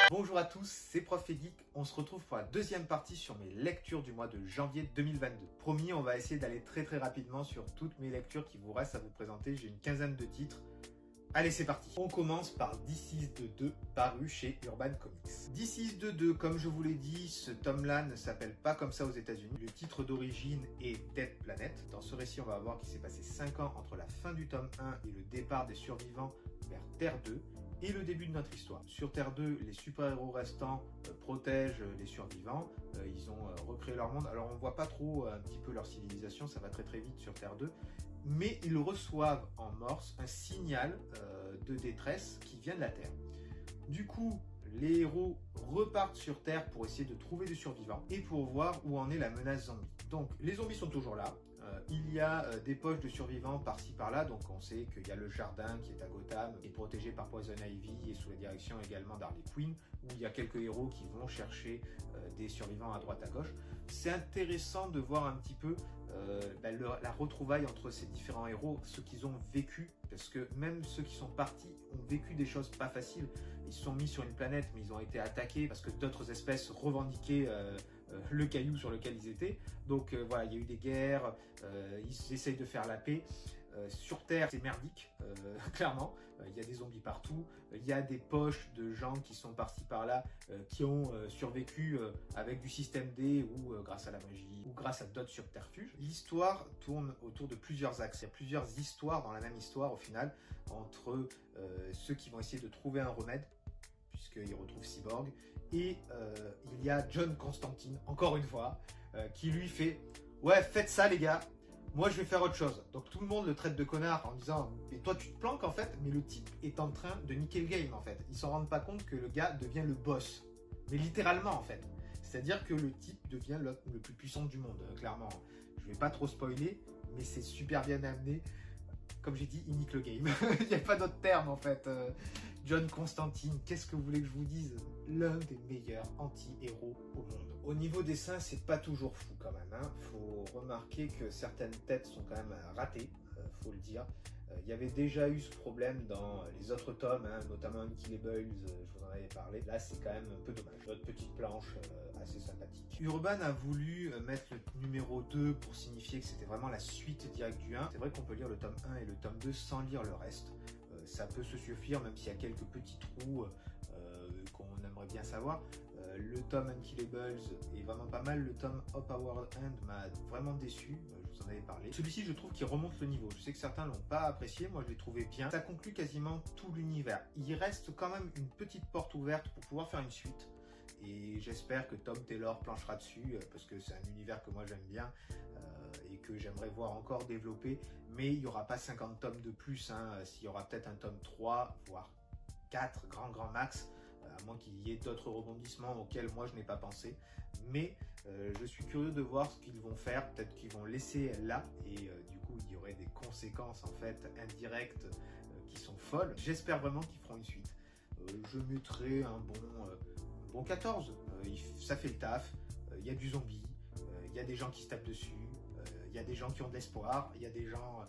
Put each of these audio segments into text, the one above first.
Bonjour à tous, c'est Prof et Geek. On se retrouve pour la deuxième partie sur mes lectures du mois de janvier 2022. Promis, on va essayer d'aller très rapidement sur toutes mes lectures qui vous restent à vous présenter. J'ai une quinzaine de titres. Allez, c'est parti. On commence par This is the 2, paru chez Urban Comics. This is the 2, comme je vous l'ai dit, ce tome-là ne s'appelle pas comme ça aux États-Unis. Le titre d'origine est Dead Planet. Dans ce récit, on va voir qu'il s'est passé 5 ans entre la fin du tome 1 et le départ des survivants vers Terre 2 et le début de notre histoire. Sur Terre 2, les super-héros restants protègent les survivants. Ils ont recréé leur monde. Alors, on voit pas trop un petit peu leur civilisation, ça va très vite sur Terre 2. Mais ils reçoivent en morse un signal de détresse qui vient de la Terre. Du coup, les héros repartent sur Terre pour essayer de trouver des survivants et pour voir où en est la menace zombie. Donc, les zombies sont toujours là. Il y a des poches de survivants par-ci par-là, donc on sait qu'il y a le jardin qui est à Gotham, qui est protégé par Poison Ivy et sous la direction également d'Harley Quinn, où il y a quelques héros qui vont chercher des survivants à droite à gauche. C'est intéressant de voir un petit peu la retrouvaille entre ces différents héros, ce qu'ils ont vécu, parce que même ceux qui sont partis ont vécu des choses pas faciles. Ils se sont mis sur une planète, mais ils ont été attaqués parce que d'autres espèces revendiquaient le caillou sur lequel ils étaient. Donc voilà, il y a eu des guerres, ils essayent de faire la paix. Sur Terre, c'est merdique, clairement. Il y a des zombies partout. Il y a des poches de gens qui sont par-ci par-là, qui ont survécu avec du système D ou grâce à la magie ou grâce à d'autres subterfuges. L'histoire tourne autour de plusieurs axes. Il y a plusieurs histoires dans la même histoire au final, entre ceux qui vont essayer de trouver un remède, puisqu'ils retrouvent Cyborg, et il y a John Constantine, encore une fois, qui lui fait « Ouais, faites ça les gars, moi je vais faire autre chose ». Donc tout le monde le traite de connard en disant « Mais toi tu te planques en fait », mais le type est en train de niquer le game en fait. Ils s'en rendent pas compte que le gars devient le boss, mais littéralement en fait. C'est-à-dire que le type devient le plus puissant du monde, clairement. Je vais pas trop spoiler, mais c'est super bien amené. Comme j'ai dit, il nique le game. Il n'y a pas d'autre terme en fait. John Constantine, qu'est-ce que vous voulez que je vous dise? L'un des meilleurs anti-héros au monde. Au niveau dessin, c'est pas toujours fou quand même. Hein. Faut remarquer que certaines têtes sont quand même ratées, faut le dire. Il y avait déjà eu ce problème dans les autres tomes, hein, notamment Unkillables, je vous en avais parlé. Là, c'est quand même un peu dommage. Notre petite planche assez sympathique. Urban a voulu mettre le numéro 2 pour signifier que c'était vraiment la suite directe du 1. C'est vrai qu'on peut lire le tome 1 et le tome 2 sans lire le reste. Ça peut se suffire, même s'il y a quelques petits trous qu'on aimerait bien savoir. Le tome Unkillables est vraiment pas mal. Le tome Up Our End m'a vraiment déçu, je vous en avais parlé. Celui-ci, je trouve qu'il remonte le niveau. Je sais que certains l'ont pas apprécié, moi je l'ai trouvé bien. Ça conclut quasiment tout l'univers. Il reste quand même une petite porte ouverte pour pouvoir faire une suite. Et j'espère que Tom Taylor planchera dessus, parce que c'est un univers que moi j'aime bien et que j'aimerais voir encore développer. Mais il n'y aura pas 50 tomes de plus, hein. S'il y aura peut-être un tome 3, voire 4, grand max, à moins qu'il y ait d'autres rebondissements auxquels moi je n'ai pas pensé. Mais je suis curieux de voir ce qu'ils vont faire. Peut-être qu'ils vont laisser là et du coup il y aurait des conséquences en fait indirectes qui sont folles. J'espère vraiment qu'ils feront une suite. Je mettrai un bon 14, ça fait le taf, il y a du zombie, il y a des gens qui se tapent dessus, il y a des gens qui ont de l'espoir, il y a des gens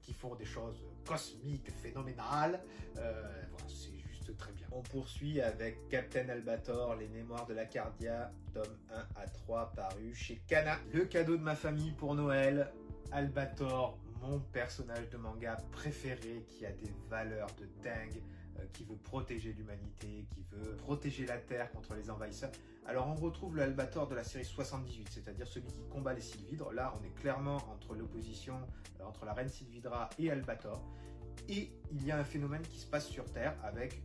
qui font des choses cosmiques, phénoménales, voilà, c'est juste très bien. On poursuit avec Captain Albator, les mémoires de la Cardia, tome 1 à 3 paru chez Kana. Le cadeau de ma famille pour Noël, Albator, mon personnage de manga préféré qui a des valeurs de dingue, qui veut protéger l'humanité, qui veut protéger la Terre contre les envahisseurs. Alors on retrouve le Albator de la série 78, c'est-à-dire celui qui combat les Sylvidres. Là on est clairement entre l'opposition entre la reine Sylvidra et Albator. Et il y a un phénomène qui se passe sur Terre avec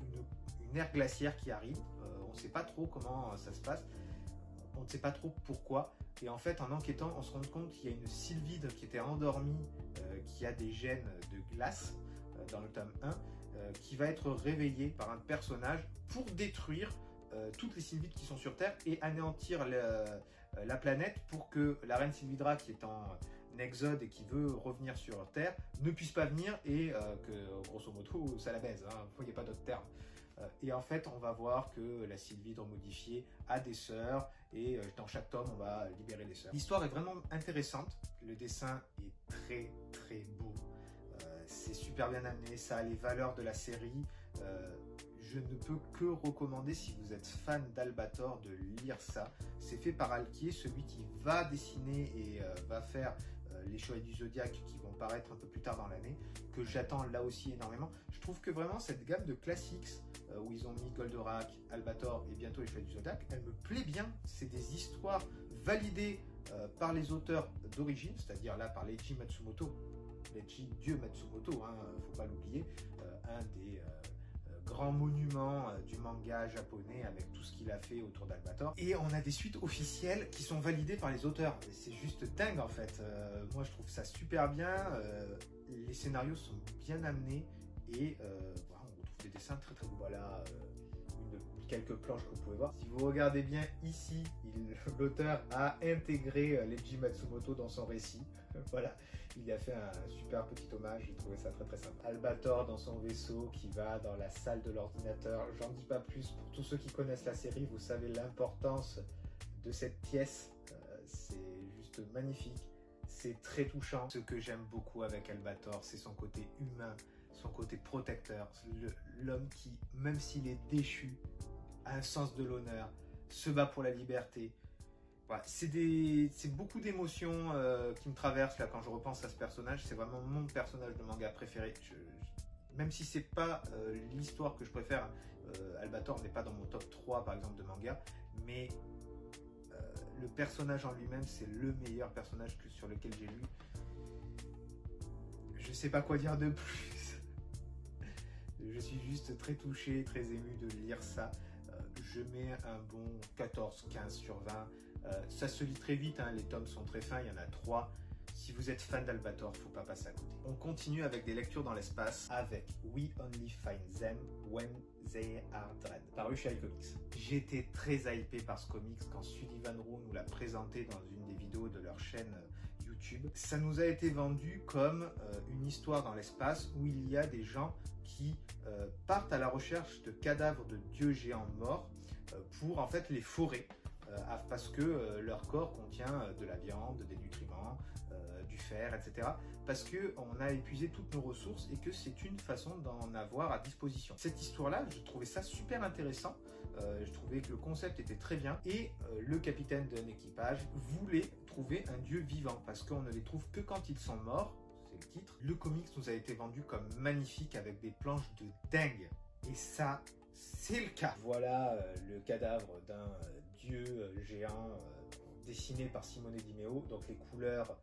une ère glaciaire qui arrive. On ne sait pas trop comment ça se passe, on ne sait pas trop pourquoi. Et en fait, en enquêtant, on se rend compte qu'il y a une Sylvidre qui était endormie, qui a des gènes de glace dans le tome 1, qui va être réveillée par un personnage pour détruire toutes les Sylvidres qui sont sur Terre et anéantir la planète pour que la reine Sylvidra, qui est en exode et qui veut revenir sur Terre, ne puisse pas venir et que, grosso modo, ça la baise, hein, il n'y a pas d'autre terme. Et en fait, on va voir que la Sylvidre modifiée a des sœurs et dans chaque tome, on va libérer les sœurs. L'histoire est vraiment intéressante, le dessin est très beau, c'est super bien amené, ça a les valeurs de la série. je ne peux que recommander, si vous êtes fan d'Albator, de lire ça. C'est fait par Alquier, celui qui va dessiner et va faire les Chevaliers du Zodiaque qui vont paraître un peu plus tard dans l'année, que j'attends là aussi énormément. Je trouve que vraiment cette gamme de classiques, où ils ont mis Goldorak, Albator et bientôt les Chevaliers du Zodiaque, elle me plaît bien. C'est des histoires validées par les auteurs d'origine, c'est-à-dire là par Leiji Matsumoto, Leiji Dieu Matsumoto, hein, faut pas l'oublier, un des grands monuments du manga japonais avec tout ce qu'il a fait autour d'Albator. Et on a des suites officielles qui sont validées par les auteurs. C'est juste dingue en fait. Moi je trouve ça super bien. Les scénarios sont bien amenés et voilà, on retrouve des dessins très très beaux. Voilà quelques planches que vous pouvez voir. Si vous regardez bien ici, l'auteur a intégré Leiji Matsumoto dans son récit. Voilà, il a fait un super petit hommage, j'ai trouvé ça très très sympa. Albator dans son vaisseau qui va dans la salle de l'ordinateur. J'en dis pas plus, pour tous ceux qui connaissent la série, vous savez l'importance de cette pièce. C'est juste magnifique, c'est très touchant. Ce que j'aime beaucoup avec Albator, c'est son côté humain, son côté protecteur, l'homme qui, même s'il est déchu, a un sens de l'honneur, se bat pour la liberté. Voilà, c'est beaucoup d'émotions qui me traversent là quand je repense à ce personnage. C'est vraiment mon personnage de manga préféré. Même si c'est pas l'histoire que je préfère, Albator n'est pas dans mon top 3 par exemple de manga, mais le personnage en lui-même, c'est le meilleur personnage sur lequel j'ai lu. Je sais pas quoi dire de plus. Je suis juste très touché, très ému de lire ça. Je mets un bon 14-15 sur 20. Ça se lit très vite, hein, les tomes sont très fins, il y en a 3. Si vous êtes fan d'Albator, faut pas passer à côté. On continue avec des lectures dans l'espace avec We Only Find Them When They Are Dead, paru chez iComics. J'étais très hypé par ce comics quand Sullivan Room nous l'a présenté dans une des vidéos de leur chaîne YouTube. Ça nous a été vendu comme une histoire dans l'espace où il y a des gens qui partent à la recherche de cadavres de dieux géants morts pour en fait les forer parce que leur corps contient de la viande, des nutriments, du fer, etc. Parce qu'on a épuisé toutes nos ressources et que c'est une façon d'en avoir à disposition. Cette histoire-là, je trouvais ça super intéressant. Je trouvais que le concept était très bien et le capitaine d'un équipage voulait trouver un dieu vivant parce qu'on ne les trouve que quand ils sont morts. C'est le titre. Le comics nous a été vendu comme magnifique avec des planches de dingue. Et ça, c'est le cas. Voilà le cadavre d'un dieu géant dessiné par Simone Di Meo. Donc les couleurs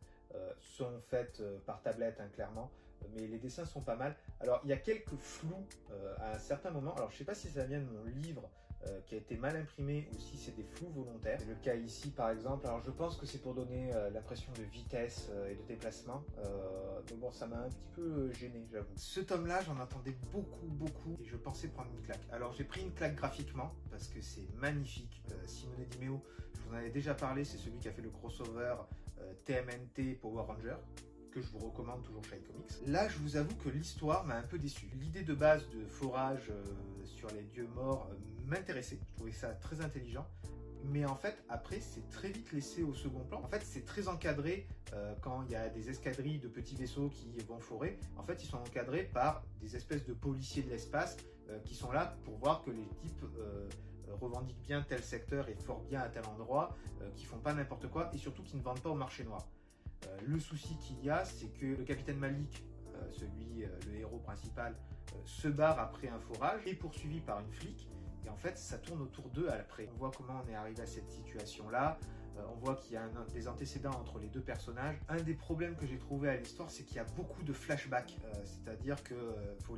sont faites par tablette, hein, clairement. Mais les dessins sont pas mal. Alors il y a quelques flous à un certain moment. Alors je sais pas si ça vient de mon livre qui a été mal imprimé ou si c'est des flous volontaires. C'est le cas ici par exemple. Alors je pense que c'est pour donner l'impression de vitesse et de déplacement. Donc bon, ça m'a un petit peu gêné, j'avoue. Ce tome-là, j'en attendais beaucoup et je pensais prendre une claque. Alors j'ai pris une claque graphiquement parce que c'est magnifique. Simone Di Meo, je vous en avais déjà parlé, c'est celui qui a fait le crossover TMNT Power Ranger, que je vous recommande toujours chez iComics. Là, je vous avoue que l'histoire m'a un peu déçu. L'idée de base de forage sur les dieux morts m'intéressait. Je trouvais ça très intelligent. Mais en fait, après, c'est très vite laissé au second plan. En fait, c'est très encadré quand il y a des escadrilles de petits vaisseaux qui vont forer. En fait, ils sont encadrés par des espèces de policiers de l'espace qui sont là pour voir que les types revendiquent bien tel secteur et forent bien à tel endroit, qui font pas n'importe quoi et surtout qui ne vendent pas au marché noir. Le souci qu'il y a, c'est que le capitaine Malik, le héros principal, se barre après un forage, est poursuivi par une flic, et en fait, ça tourne autour d'eux après. On voit comment on est arrivé à cette situation-là, on voit qu'il y a des antécédents entre les deux personnages. Un des problèmes que j'ai trouvé à l'histoire, c'est qu'il y a beaucoup de flashbacks, c'est-à-dire que faut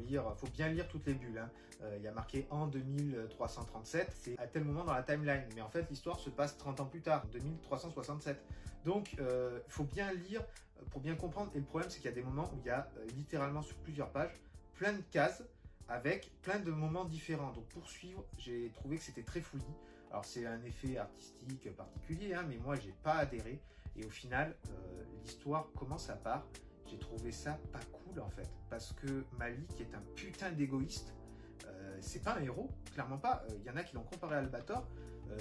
bien lire toutes les bulles, hein. Il y a marqué en 2337, c'est à tel moment dans la timeline, mais en fait, l'histoire se passe 30 ans plus tard, 2367. Donc, il faut bien lire pour bien comprendre. Et le problème, c'est qu'il y a des moments où il y a littéralement sur plusieurs pages, plein de cases avec plein de moments différents. Donc, pour suivre, j'ai trouvé que c'était très fouillis. Alors, c'est un effet artistique particulier, hein, mais moi, j'ai pas adhéré. Et au final, l'histoire, comment ça part, j'ai trouvé ça pas cool, en fait. Parce que Malik est un putain d'égoïste. C'est pas un héros, clairement pas. Il y en a qui l'ont comparé à Albator.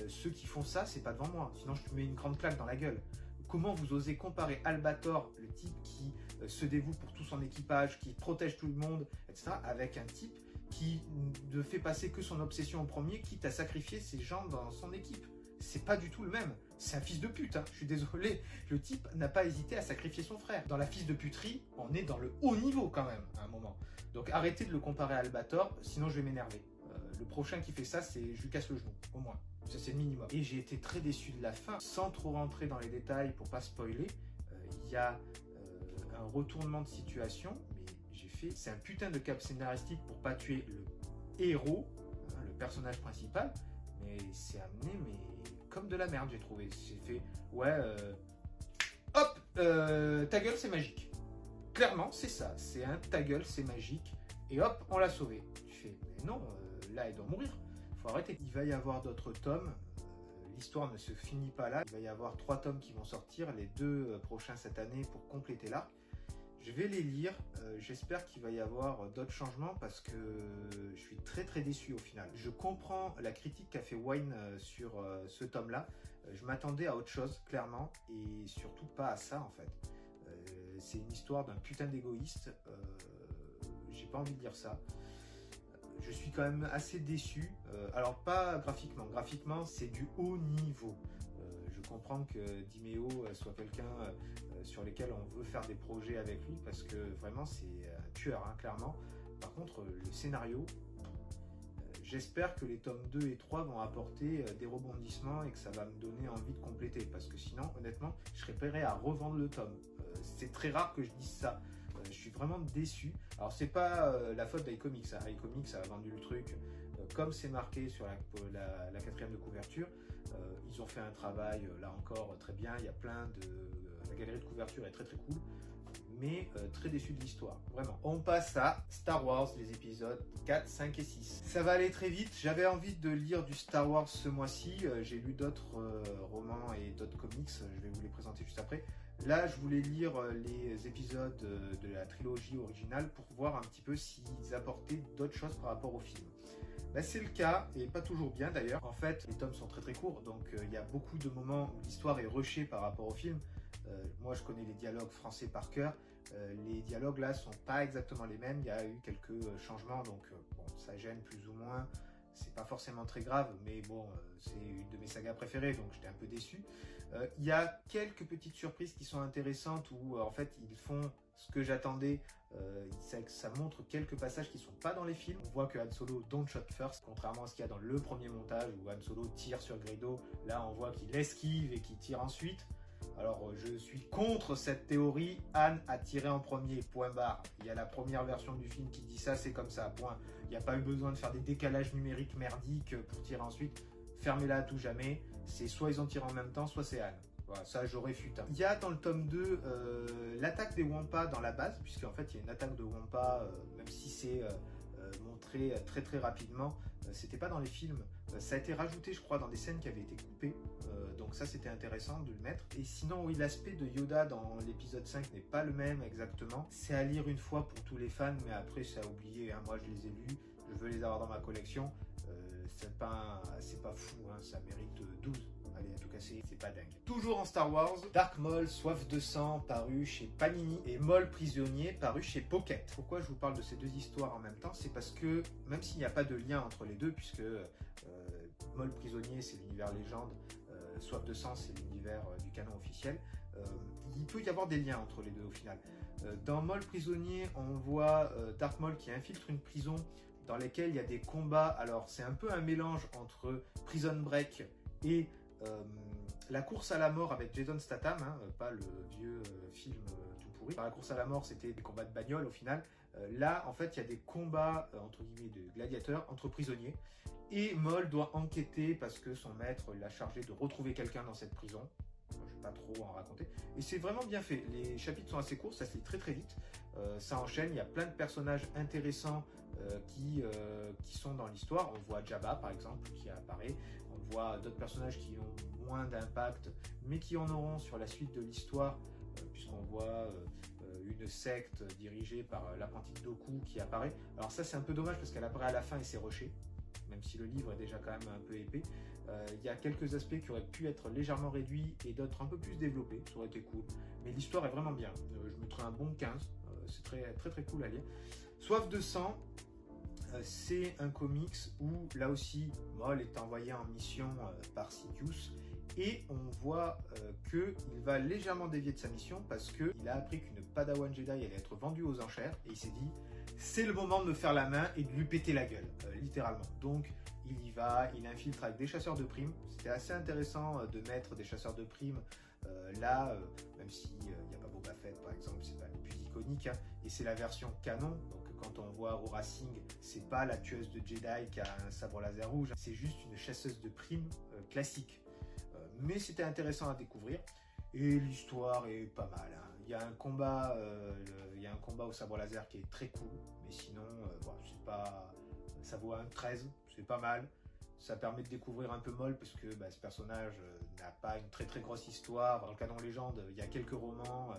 Ceux qui font ça, c'est pas devant moi. Sinon, je te mets une grande claque dans la gueule. Comment vous osez comparer Albator, le type qui se dévoue pour tout son équipage, qui protège tout le monde, etc., avec un type qui ne fait passer que son obsession en premier, quitte à sacrifier ses gens dans son équipe. C'est pas du tout le même. C'est un fils de pute, hein. Je suis désolé. Le type n'a pas hésité à sacrifier son frère. Dans la fils de puterie, on est dans le haut niveau quand même, à un moment. Donc arrêtez de le comparer à Albator, sinon je vais m'énerver. Le prochain qui fait ça, c'est je lui casse le genou, au moins. Ça, c'est le minimum. Et j'ai été très déçu de la fin. Sans trop rentrer dans les détails pour pas spoiler, il y a un retournement de situation, mais j'ai fait... C'est un putain de cap scénaristique pour pas tuer le héros, hein, le personnage principal, mais c'est amené, mais comme de la merde, j'ai trouvé. J'ai fait, ouais, hop, ta gueule, c'est magique. Clairement, c'est ça. C'est un ta gueule, c'est magique. Et hop, on l'a sauvé. Je fais, mais non, là, elle doit mourir. Faut arrêter. Il va y avoir d'autres tomes. L'histoire ne se finit pas là. Il va y avoir 3 tomes qui vont sortir, les 2 prochains cette année pour compléter l'arc. Je vais les lire. J'espère qu'il va y avoir d'autres changements parce que je suis très très déçu au final. Je comprends la critique qu'a fait Wine sur ce tome-là. Je m'attendais à autre chose, clairement, et surtout pas à ça en fait. C'est une histoire d'un putain d'égoïste. J'ai pas envie de dire ça. Je suis quand même assez déçu. Alors pas graphiquement. Graphiquement, c'est du haut niveau. Je comprends que Dimeo soit quelqu'un sur lequel on veut faire des projets avec lui parce que vraiment c'est un tueur, hein, clairement. Par contre, le scénario, j'espère que les tomes 2 et 3 vont apporter des rebondissements et que ça va me donner envie de compléter parce que sinon, honnêtement, je serais prêt à revendre le tome. C'est très rare que je dise ça. Je suis vraiment déçu. Alors c'est pas la faute d'iComics. iComics a vendu le truc comme c'est marqué sur la 4e de couverture. Ils ont fait un travail là encore très bien. Il y a plein de... La galerie de couverture est très très cool. Mais très déçu de l'histoire, vraiment. On passe à Star Wars, les épisodes 4, 5 et 6. Ça va aller très vite. J'avais envie de lire du Star Wars ce mois-ci. J'ai lu d'autres romans et d'autres comics. Je vais vous les présenter juste après. Là, je voulais lire les épisodes de la trilogie originale pour voir un petit peu s'ils apportaient d'autres choses par rapport au film. Ben, c'est le cas, et pas toujours bien d'ailleurs. En fait, les tomes sont très très courts, donc il y a beaucoup de moments où l'histoire est rushée par rapport au film. Moi, je connais les dialogues français par cœur. Les dialogues là sont pas exactement les mêmes. Il y a eu quelques changements, donc bon, ça gêne plus ou moins. C'est pas forcément très grave, mais bon, c'est une de mes sagas préférées, donc j'étais un peu déçu. Il y a quelques petites surprises qui sont intéressantes où en fait ils font ce que j'attendais. Ça montre quelques passages qui sont pas dans les films. On voit que Han Solo don't shot first, contrairement à ce qu'il y a dans le premier montage où Han Solo tire sur Greedo. Là, on voit qu'il esquive et qu'il tire ensuite. Alors, je suis contre cette théorie. Han a tiré en premier, point barre. Il y a la première version du film qui dit ça, c'est comme ça, point. Il n'y a pas eu besoin de faire des décalages numériques merdiques pour tirer ensuite. Fermez-la à tout jamais. C'est soit ils ont tiré en même temps, soit c'est Han. Voilà, ça, je réfute. Il y a dans le tome 2 l'attaque des Wampa dans la base, puisqu'en fait, il y a une attaque de Wampa, même si c'est montré très très rapidement. C'était pas dans les films. Ça a été rajouté, je crois, dans des scènes qui avaient été coupées. Donc ça, c'était intéressant de le mettre. Et sinon, oui, l'aspect de Yoda dans l'épisode 5 n'est pas le même exactement. C'est à lire une fois pour tous les fans, mais après, c'est à oublier. Hein. Moi, je les ai lus. Je veux les avoir dans ma collection. C'est pas fou. Hein. Ça mérite 12. Allez, à tout casser, c'est pas dingue. Toujours en Star Wars, Dark Maul, Soif de sang, paru chez Panini, et Maul prisonnier, paru chez Pocket. Pourquoi je vous parle de ces deux histoires en même temps? C'est parce que, même s'il n'y a pas de lien entre les deux, puisque Maul prisonnier, c'est l'univers légende, Soif de sang, c'est l'univers du canon officiel, il peut y avoir des liens entre les deux au final. Dans Maul prisonnier, on voit Dark Maul qui infiltre une prison dans laquelle il y a des combats. Alors, c'est un peu un mélange entre Prison Break et la course à la mort avec Jason Statham, hein, pas le vieux film tout pourri. Dans la course à la mort, c'était des combats de bagnole au final. Là, en fait, il y a des combats entre guillemets de gladiateurs entre prisonniers. Et Maul doit enquêter parce que son maître l'a chargé de retrouver quelqu'un dans cette prison. Je ne vais pas trop en raconter. Et c'est vraiment bien fait. Les chapitres sont assez courts, ça se lit très très vite. Ça enchaîne, il y a plein de personnages intéressants qui sont dans l'histoire. On voit Jabba par exemple qui apparaît. On voit d'autres personnages qui ont moins d'impact, mais qui en auront sur la suite de l'histoire, puisqu'on voit une secte dirigée par l'apprenti de Dooku qui apparaît. Alors ça c'est un peu dommage parce qu'elle apparaît à la fin et c'est rushé, même si le livre est déjà quand même un peu épais. Il y a quelques aspects qui auraient pu être légèrement réduits et d'autres un peu plus développés, ça aurait été cool. Mais l'histoire est vraiment bien, je mettrais un bon 15, c'est très, très très cool à lire. Soif de sang, c'est un comics où là aussi Maul est envoyé en mission par Sidious et on voit qu'il va légèrement dévier de sa mission parce qu'il a appris qu'une Padawan Jedi allait être vendue aux enchères et il s'est dit c'est le moment de me faire la main et de lui péter la gueule, littéralement. Donc il y va, il infiltre avec des chasseurs de primes. C'était assez intéressant de mettre des chasseurs de primes là, même s'il n'y a pas Boba Fett par exemple, c'est pas le plus iconique, hein, et c'est la version canon. Donc quand on voit Aurra Singh, c'est pas la tueuse de Jedi qui a un sabre laser rouge, c'est juste une chasseuse de primes classique. Mais c'était intéressant à découvrir et l'histoire est pas mal, hein. Il y a un combat au sabre laser qui est très cool, mais sinon bon, c'est pas, ça vaut un 13, c'est pas mal. Ça permet de découvrir un peu Maul parce que ce personnage n'a pas une très grosse histoire. Dans le canon légende, il y a quelques romans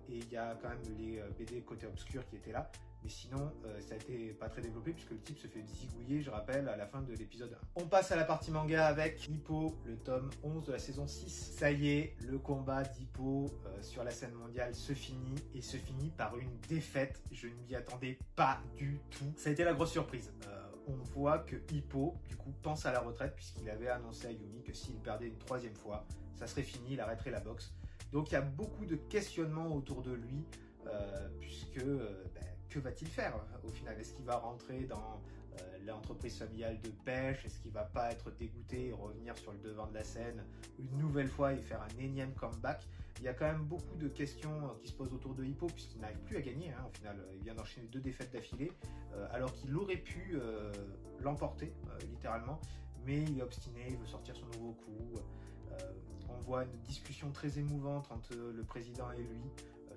et il y a quand même les BD côté obscur qui étaient là. Mais sinon, ça a été pas très développé puisque le type se fait zigouiller, je rappelle, à la fin de l'épisode 1. On passe à la partie manga avec Hippo, le tome 11 de la saison 6. Ça y est, le combat d'Hippo sur la scène mondiale se finit et se finit par une défaite. Je ne m'y attendais pas du tout. Ça a été la grosse surprise. On voit que Hippo, du coup, pense à la retraite puisqu'il avait annoncé à Yumi que s'il perdait une 3e fois, ça serait fini, il arrêterait la boxe. Donc il y a beaucoup de questionnements autour de lui puisque que va-t-il faire au final? Est-ce qu'il va rentrer dans l'entreprise familiale de pêche? Est-ce qu'il va pas être dégoûté et revenir sur le devant de la scène une nouvelle fois et faire un énième comeback? Il y a quand même beaucoup de questions qui se posent autour de Hippo puisqu'il n'arrive plus à gagner, hein, au final. Il vient d'enchaîner 2 défaites d'affilée alors qu'il aurait pu l'emporter littéralement, mais il est obstiné, il veut sortir son nouveau coup. On voit une discussion très émouvante entre le président et lui,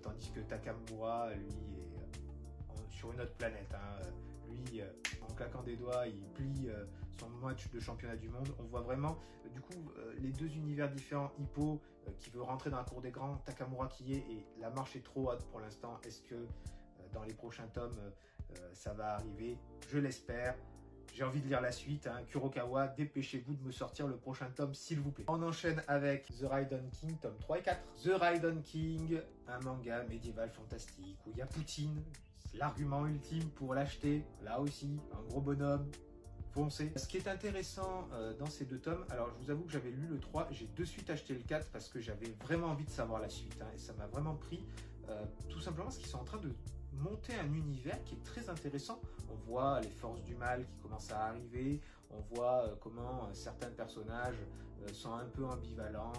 tandis que Takamura, lui, est sur une autre planète, hein. Lui, en claquant des doigts, il plie son match de championnat du monde. On voit vraiment, du coup, les deux univers différents. Hippo qui veut rentrer dans la cour des grands, Takamura qui est, et la marche est trop haute pour l'instant. Est-ce que dans les prochains tomes, ça va arriver? Je l'espère. J'ai envie de lire la suite, hein. Kurokawa, dépêchez-vous de me sortir le prochain tome, s'il vous plaît. On enchaîne avec The Raiden King, tome 3 et 4. The Raiden King, un manga médiéval fantastique où il y a Poutine. L'argument ultime pour l'acheter, là aussi, un gros bonhomme, foncez. Ce qui est intéressant dans ces 2 tomes, alors je vous avoue que j'avais lu le 3, j'ai de suite acheté le 4 parce que j'avais vraiment envie de savoir la suite, hein, et ça m'a vraiment pris, tout simplement parce qu'ils sont en train de monter un univers qui est très intéressant. On voit les forces du mal qui commencent à arriver, on voit comment certains personnages sont un peu ambivalents,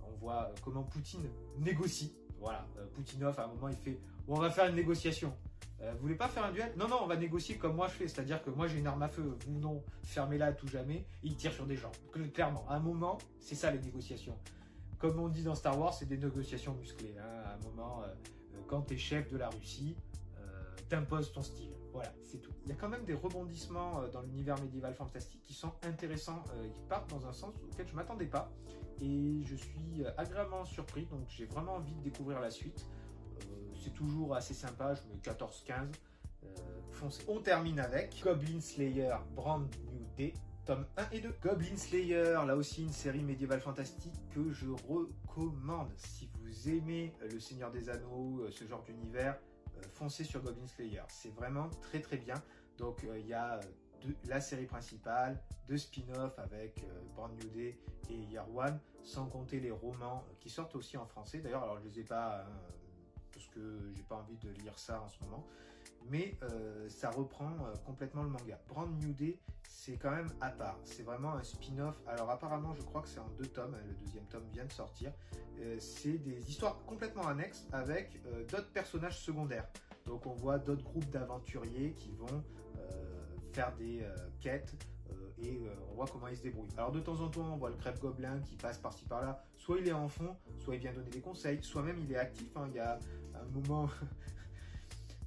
on voit comment Poutine négocie. Voilà, Poutinov à un moment il fait bon, on va faire une négociation. Vous voulez pas faire un duel? Non, non, on va négocier comme moi je fais, c'est-à-dire que moi j'ai une arme à feu, vous non, fermez-la à tout jamais, il tire sur des gens. Clairement, à un moment, c'est ça les négociations. Comme on dit dans Star Wars, c'est des négociations musclées, hein. À un moment, quand tu es chef de la Russie, t'imposes ton style. Voilà, c'est tout. Il y a quand même des rebondissements dans l'univers médiéval fantastique qui sont intéressants, qui partent dans un sens auquel je ne m'attendais pas. Et je suis agréablement surpris, donc j'ai vraiment envie de découvrir la suite. C'est toujours assez sympa, je mets 14-15, foncez. On termine avec Goblin Slayer Brand New Day, tome 1 et 2. Goblin Slayer, là aussi une série médiévale fantastique que je recommande. Si vous aimez Le Seigneur des Anneaux, ce genre d'univers, foncez sur Goblin Slayer. C'est vraiment très bien. Donc il y a la série principale, 2 spin-offs avec Brand New Day et Year One, sans compter les romans qui sortent aussi en français. D'ailleurs, alors je les ai pas, parce que j'ai pas envie de lire ça en ce moment, mais ça reprend complètement le manga. Brand New Day, c'est quand même à part, c'est vraiment un spin-off. Alors apparemment je crois que c'est en 2 tomes, hein, le 2e tome vient de sortir. C'est des histoires complètement annexes avec d'autres personnages secondaires. Donc on voit d'autres groupes d'aventuriers qui vont faire des quêtes et on voit comment ils se débrouillent. Alors de temps en temps on voit le crêpe gobelin qui passe par-ci par-là, soit il est en fond, soit il vient donner des conseils, soit même il est actif, hein. Il y a un moment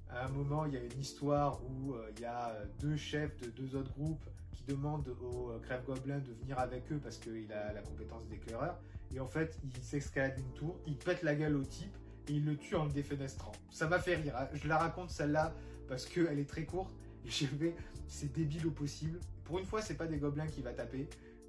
à un moment, il y a une histoire où il y a 2 chefs de 2 autres groupes qui demandent au crève gobelin de venir avec eux parce qu'il a la compétence d'éclaireur. Et en fait, il s'escalade une tour, il pète la gueule au type et il le tue en le défenestrant. Ça m'a fait rire, hein. Je la raconte celle-là parce qu'elle est très courte. Et j'ai fait, c'est débile au possible. Pour une fois, c'est pas des gobelins qui va taper,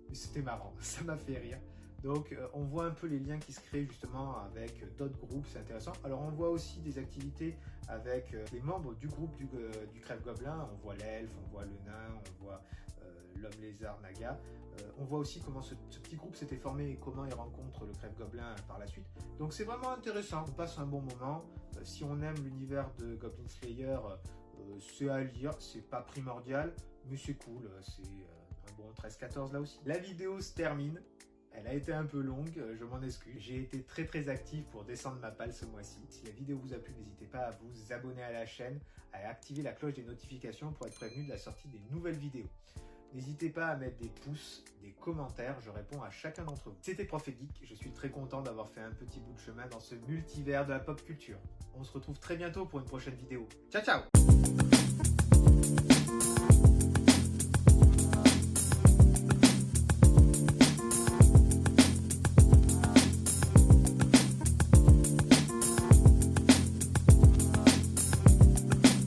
mais c'était marrant. Ça m'a fait rire. Donc on voit un peu les liens qui se créent justement avec d'autres groupes, c'est intéressant. Alors on voit aussi des activités avec les membres du groupe du Crève Gobelin. On voit l'elfe, on voit le nain, on voit l'homme lézard Naga. On voit aussi comment ce petit groupe s'était formé et comment il rencontre le Crève Gobelin par la suite. Donc c'est vraiment intéressant, on passe un bon moment. Si on aime l'univers de Goblin Slayer, c'est à lire, c'est pas primordial, mais c'est cool, c'est un bon 13-14 là aussi. La vidéo se termine. Elle a été un peu longue, je m'en excuse. J'ai été très actif pour descendre ma palle ce mois-ci. Si la vidéo vous a plu, n'hésitez pas à vous abonner à la chaîne, à activer la cloche des notifications pour être prévenu de la sortie des nouvelles vidéos. N'hésitez pas à mettre des pouces, des commentaires, je réponds à chacun d'entre vous. C'était Prof et Geek, je suis très content d'avoir fait un petit bout de chemin dans ce multivers de la pop culture. On se retrouve très bientôt pour une prochaine vidéo. Ciao ciao!